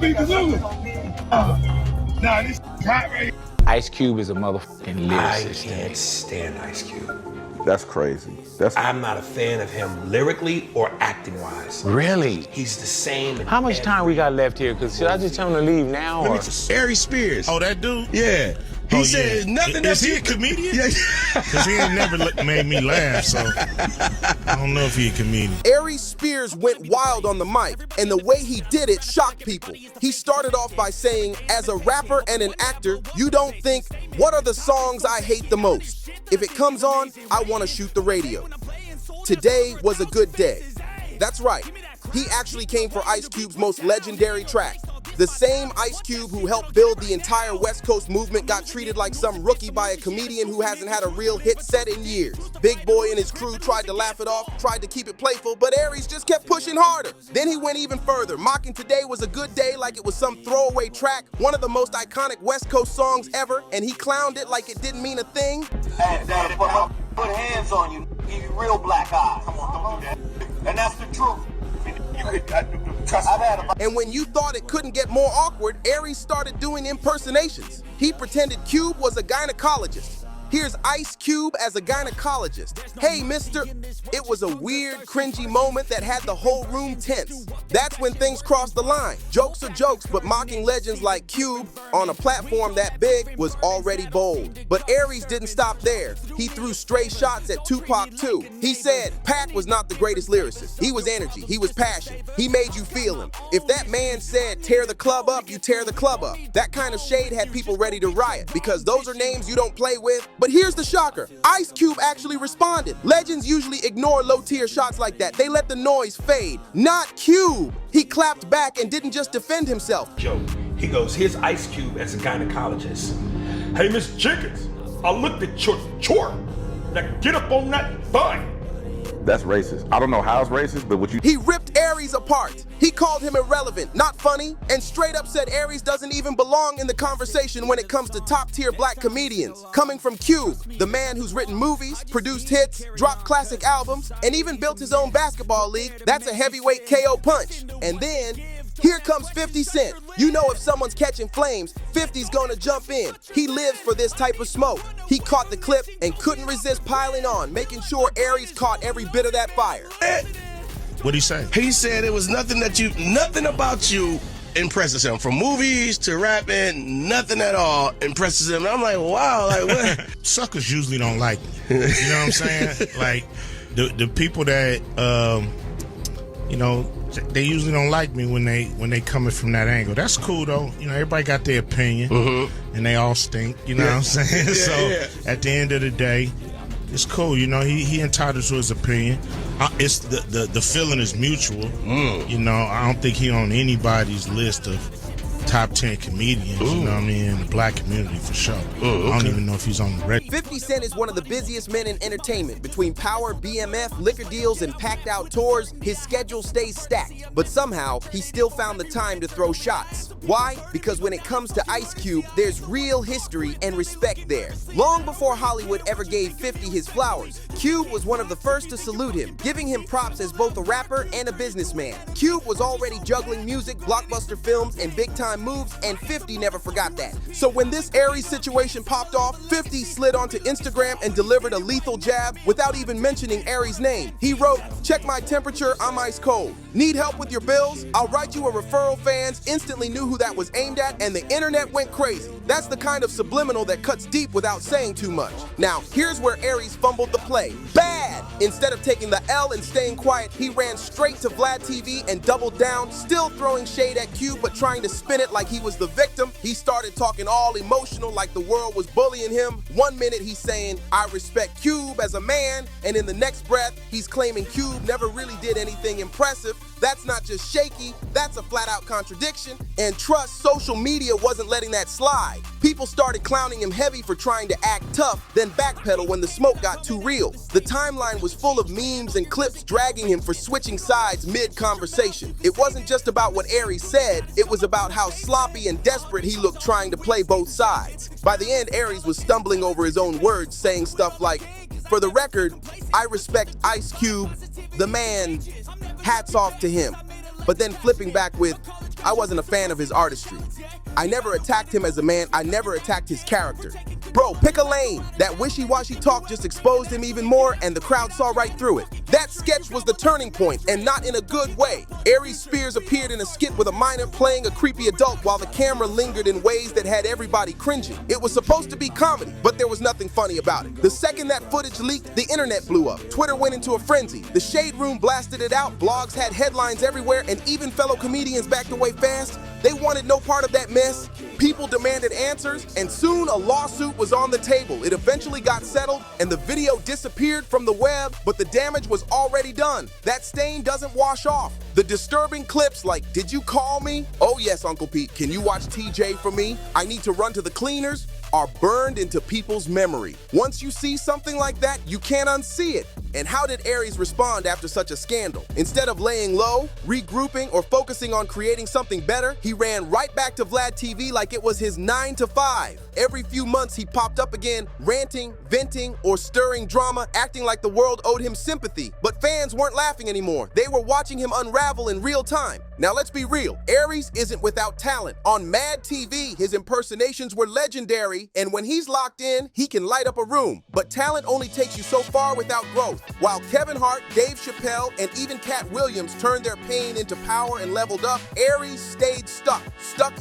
be Kazoo. Nah, this hot right. Ice Cube is a motherfucking lyricist. I can't stand Ice Cube. That's crazy. I'm not a fan of him lyrically or acting-wise. Really? He's the same. How much time we got left here? Because should I just tell him to leave now? Or? Aries Spears. Oh, that dude? Yeah. He said nothing. Is he a comedian? Yeah. Because he ain't never made me laugh, so I don't know if he a comedian. Aries Spears went wild on the mic, and the way he did it shocked people. He started off by saying, as a rapper and an actor, you don't think, what are the songs I hate the most? If it comes on, I want to shoot the radio. Today was a good day. That's right. He actually came for Ice Cube's most legendary track. The same Ice Cube who helped build the entire West Coast movement got treated like some rookie by a comedian who hasn't had a real hit set in years. Big Boy and his crew tried to laugh it off, tried to keep it playful, but Aries just kept pushing harder. Then he went even further, mocking Today Was a Good Day like it was some throwaway track, one of the most iconic West Coast songs ever, and he clowned it like it didn't mean a thing. Hey, Daddy, put hands on you, give you real black eyes. Come on, don't do that. And that's the truth. And when you thought it couldn't get more awkward, Aries started doing impersonations. He pretended Cube was a gynecologist. Here's Ice Cube as a gynecologist. Hey, mister. It was a weird, cringy moment that had the whole room tense. That's when things crossed the line. Jokes are jokes, but mocking legends like Cube on a platform that big was already bold. But Aries didn't stop there. He threw stray shots at Tupac too. He said Pac was not the greatest lyricist. He was energy, he was passion. He made you feel him. If that man said tear the club up, you tear the club up. That kind of shade had people ready to riot because those are names you don't play with. But here's the shocker. Ice Cube actually responded. Legends usually ignore low-tier shots like that. They let the noise fade. Not Cube. He clapped back and didn't just defend himself. Joke. He goes, here's Ice Cube as a gynecologist. Hey, Miss Jenkins, I looked at your chart. Now get up on that butt. That's racist. I don't know how it's racist, but what you... He ripped Aries apart. He called him irrelevant, not funny, and straight up said Aries doesn't even belong in the conversation when it comes to top-tier black comedians. Coming from Cube, the man who's written movies, produced hits, dropped classic albums, and even built his own basketball league, that's a heavyweight KO punch. And then, here comes 50 Cent. You know if someone's catching flames, 50's gonna jump in. He lives for this type of smoke. He caught the clip and couldn't resist piling on, making sure Aries caught every bit of that fire. What'd he say? He said it was nothing about you impresses him. From movies to rapping, nothing at all impresses him. And I'm like, wow, like what? Suckers usually don't like me. You know what I'm saying? Like the people that you know, they usually don't like me when they coming from that angle. That's cool though. You know, everybody got their opinion, and they all stink. You know what I'm saying? At the end of the day, it's cool. You know, he entitled to his opinion. It's the feeling is mutual. You know, I don't think he on anybody's list of top 10 comedians, you know what I mean, in the black community for sure. I don't even know if he's on the record. 50 Cent is one of the busiest men in entertainment. Between power, BMF, liquor deals, and packed out tours, his schedule stays stacked. But somehow, he still found the time to throw shots. Why? Because when it comes to Ice Cube, there's real history and respect there. Long before Hollywood ever gave 50 his flowers, Cube was one of the first to salute him, giving him props as both a rapper and a businessman. Cube was already juggling music, blockbuster films, and big-time moves, and 50 never forgot that. So when this Aries situation popped off, 50 slid onto Instagram and delivered a lethal jab without even mentioning Aries' name. He wrote, "Check my temperature, I'm ice cold. Need help with your bills? I'll write you a referral." Fans instantly knew who that was aimed at, and the internet went crazy. That's the kind of subliminal that cuts deep without saying too much. Now, here's where Aries fumbled the play. Bad! Instead of taking the L and staying quiet, he ran straight to Vlad TV and doubled down, still throwing shade at Cube, but trying to spin it like he was the victim. He started talking all emotional like the world was bullying him. One minute he's saying, I respect Cube as a man, and in the next breath, he's claiming Cube never really did anything impressive. That's not just shaky, that's a flat-out contradiction. And trust, social media wasn't letting that slide. People started clowning him heavy for trying to act tough, then backpedal when the smoke got too real. The timeline was full of memes and clips dragging him for switching sides mid-conversation. It wasn't just about what Aries said, it was about how sloppy and desperate he looked trying to play both sides. By the end, Aries was stumbling over his own words, saying stuff like, "For the record, I respect Ice Cube, the man, hats off to him." But then flipping back with, I wasn't a fan of his artistry. I never attacked him as a man, I never attacked his character. Bro, pick a lane. That wishy-washy talk just exposed him even more, and the crowd saw right through it. That sketch was the turning point, and not in a good way. Aries Spears appeared in a skit with a minor playing a creepy adult while the camera lingered in ways that had everybody cringing. It was supposed to be comedy, but there was nothing funny about it. The second that footage leaked, the internet blew up. Twitter went into a frenzy. The Shade Room blasted it out, blogs had headlines everywhere, and even fellow comedians backed away fast. They wanted no part of that mess. People demanded answers, and soon a lawsuit was on the table. It eventually got settled, and the video disappeared from the web, but the damage was already done. That stain doesn't wash off. The disturbing clips like, "Did you call me? Oh yes, Uncle Pete, can you watch TJ for me? I need to run to the cleaners," are burned into people's memory. Once you see something like that, you can't unsee it. And how did Aries respond after such a scandal? Instead of laying low, regrouping, or focusing on creating something better, he ran right back to Vlad TV like it was his 9 to 5. Every few months he popped up again, ranting, venting, or stirring drama, acting like the world owed him sympathy. But fans weren't laughing anymore. They were watching him unravel in real time. Now let's be real, Aries isn't without talent. On Mad TV, his impersonations were legendary, and when he's locked in, he can light up a room. But talent only takes you so far without growth. While Kevin Hart, Dave Chappelle, and even Cat Williams turned their pain into power and leveled up, Aries stayed stuck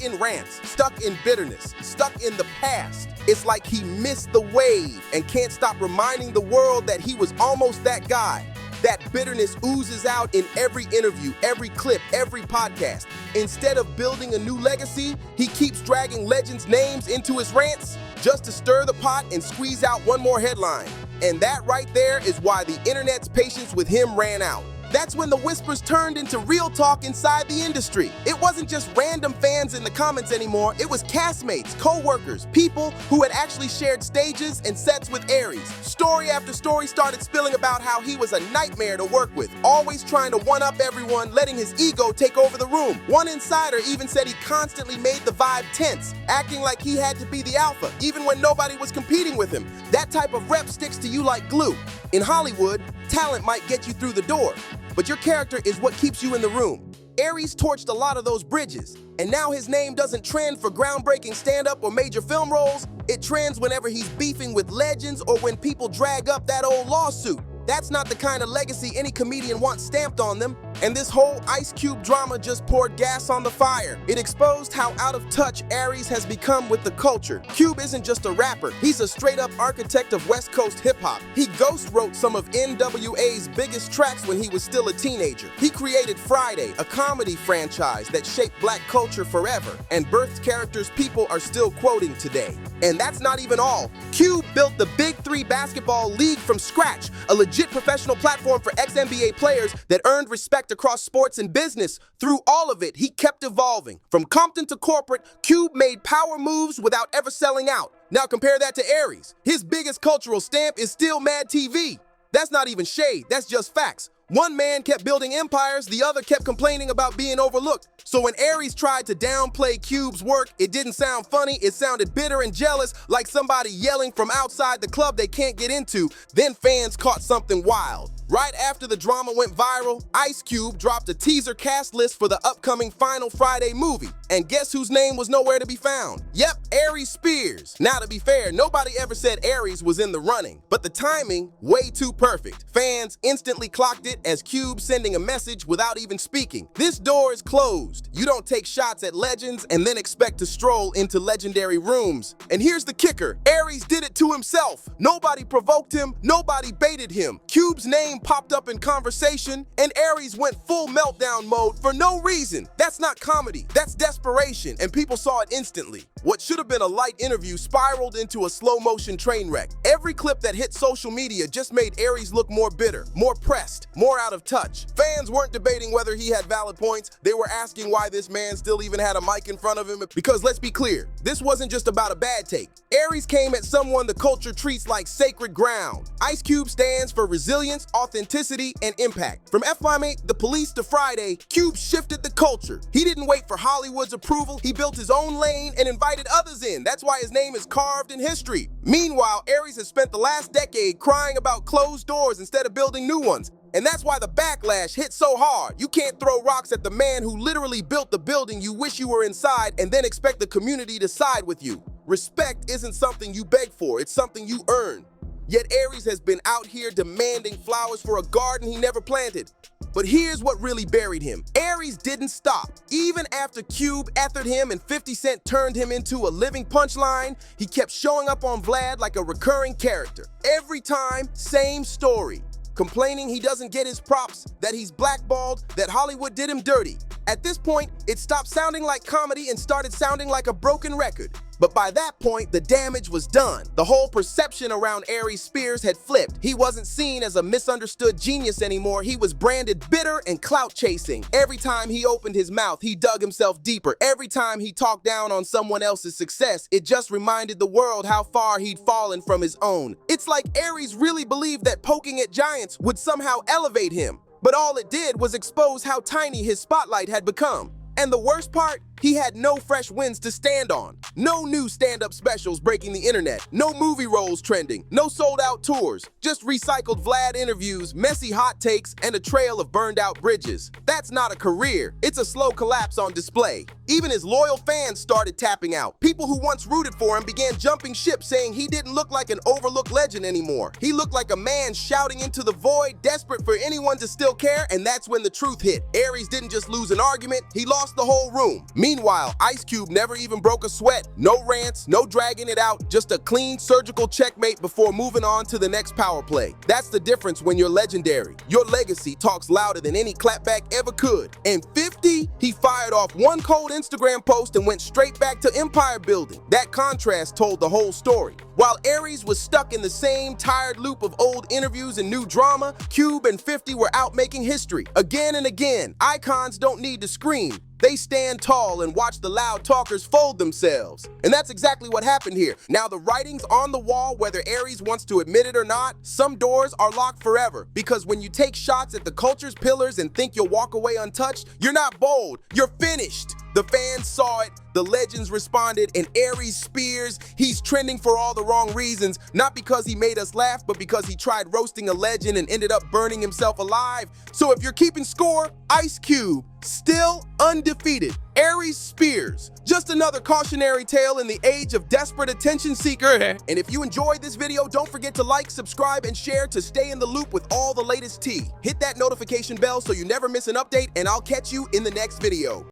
in rants, stuck in bitterness, stuck in the past. It's like he missed the wave and can't stop reminding the world that he was almost that guy. That bitterness oozes out in every interview, every clip, every podcast. Instead of building a new legacy, he keeps dragging legends' names into his rants just to stir the pot and squeeze out one more headline. And that right there is why the internet's patience with him ran out. That's when the whispers turned into real talk inside the industry. It wasn't just random fans in the comments anymore, it was castmates, co-workers, people who had actually shared stages and sets with Aries. Story after story started spilling about how he was a nightmare to work with, always trying to one-up everyone, letting his ego take over the room. One insider even said he constantly made the vibe tense, acting like he had to be the alpha, even when nobody was competing with him. That type of rep sticks to you like glue. In Hollywood, talent might get you through the door, but your character is what keeps you in the room. Aries torched a lot of those bridges, and now his name doesn't trend for groundbreaking stand-up or major film roles. It trends whenever he's beefing with legends or when people drag up that old lawsuit. That's not the kind of legacy any comedian wants stamped on them. And this whole Ice Cube drama just poured gas on the fire. It exposed how out of touch Aries has become with the culture. Cube isn't just a rapper, he's a straight-up architect of West Coast hip-hop. He ghost wrote some of NWA's biggest tracks when he was still a teenager. He created Friday, a comedy franchise that shaped black culture forever, and birthed characters people are still quoting today. And that's not even all. Cube built the Big Three basketball league from scratch, a legit professional platform for ex-NBA players that earned respect across sports and business. Through all of it, he kept evolving. From Compton to corporate, Cube made power moves without ever selling out. Now compare that to Aries. His biggest cultural stamp is still Mad TV. That's not even shade, that's just facts. One man kept building empires, the other kept complaining about being overlooked. So when Aries tried to downplay Cube's work, it didn't sound funny, it sounded bitter and jealous, like somebody yelling from outside the club they can't get into. Then fans caught something wild. Right after the drama went viral, Ice Cube dropped a teaser cast list for the upcoming Final Friday movie. And guess whose name was nowhere to be found? Yep, Aries Spears. Now to be fair, nobody ever said Aries was in the running, but the timing, way too perfect. Fans instantly clocked it as Cube sending a message without even speaking. This door is closed. You don't take shots at legends and then expect to stroll into legendary rooms. And here's the kicker, Aries did it to himself. Nobody provoked him, nobody baited him. Cube's name popped up in conversation, and Aries went full meltdown mode for no reason. That's not comedy, that's desperation, and people saw it instantly. What should have been a light interview spiraled into a slow-motion train wreck. Every clip that hit social media just made Aries look more bitter, more pressed, more out of touch. Fans weren't debating whether he had valid points, they were asking why this man still even had a mic in front of him. Because let's be clear, this wasn't just about a bad take. Aries came at someone the culture treats like sacred ground. Ice Cube stands for resilience, authenticity, and impact. From FY The Police to Friday, Cube shifted the culture. He didn't wait for Hollywood's approval, he built his own lane and invited others in. That's why his name is carved in history. Meanwhile, Aries has spent the last decade crying about closed doors instead of building new ones. And that's why the backlash hit so hard. You can't throw rocks at the man who literally built the building you wish you were inside and then expect the community to side with you. Respect isn't something you beg for, it's something you earn. Yet Aries has been out here demanding flowers for a garden he never planted. But here's what really buried him. Aries didn't stop. Even after Cube ethered him and 50 Cent turned him into a living punchline, he kept showing up on Vlad like a recurring character. Every time, same story. Complaining he doesn't get his props, that he's blackballed, that Hollywood did him dirty. At this point, it stopped sounding like comedy and started sounding like a broken record. But by that point, the damage was done. The whole perception around Aries Spears had flipped. He wasn't seen as a misunderstood genius anymore. He was branded bitter and clout chasing. Every time he opened his mouth, he dug himself deeper. Every time he talked down on someone else's success, it just reminded the world how far he'd fallen from his own. It's like Aries really believed that poking at giants would somehow elevate him. But all it did was expose how tiny his spotlight had become. And the worst part? He had no fresh wins to stand on. No new stand-up specials breaking the internet. No movie roles trending. No sold-out tours. Just recycled Vlad interviews, messy hot takes, and a trail of burned-out bridges. That's not a career. It's a slow collapse on display. Even his loyal fans started tapping out. People who once rooted for him began jumping ship, saying he didn't look like an overlooked legend anymore. He looked like a man shouting into the void, desperate for anyone to still care, and that's when the truth hit. Aries didn't just lose an argument, he lost the whole room. Meanwhile, Ice Cube never even broke a sweat. No rants, no dragging it out, just a clean surgical checkmate before moving on to the next power play. That's the difference when you're legendary. Your legacy talks louder than any clapback ever could. And 50, he fired off one cold Instagram post and went straight back to empire building. That contrast told the whole story. While Aries was stuck in the same tired loop of old interviews and new drama, Cube and 50 were out making history. Again and again, icons don't need to scream. They stand tall and watch the loud talkers fold themselves. And that's exactly what happened here. Now the writing's on the wall whether Aries wants to admit it or not. Some doors are locked forever because when you take shots at the culture's pillars and think you'll walk away untouched, you're not bold, you're finished. The fans saw it, the legends responded, and Aries Spears, he's trending for all the wrong reasons, not because he made us laugh, but because he tried roasting a legend and ended up burning himself alive. So if you're keeping score, Ice Cube, still undefeated. Aries Spears, just another cautionary tale in the age of desperate attention seeker. And if you enjoyed this video, don't forget to like, subscribe, and share to stay in the loop with all the latest tea. Hit that notification bell so you never miss an update, and I'll catch you in the next video.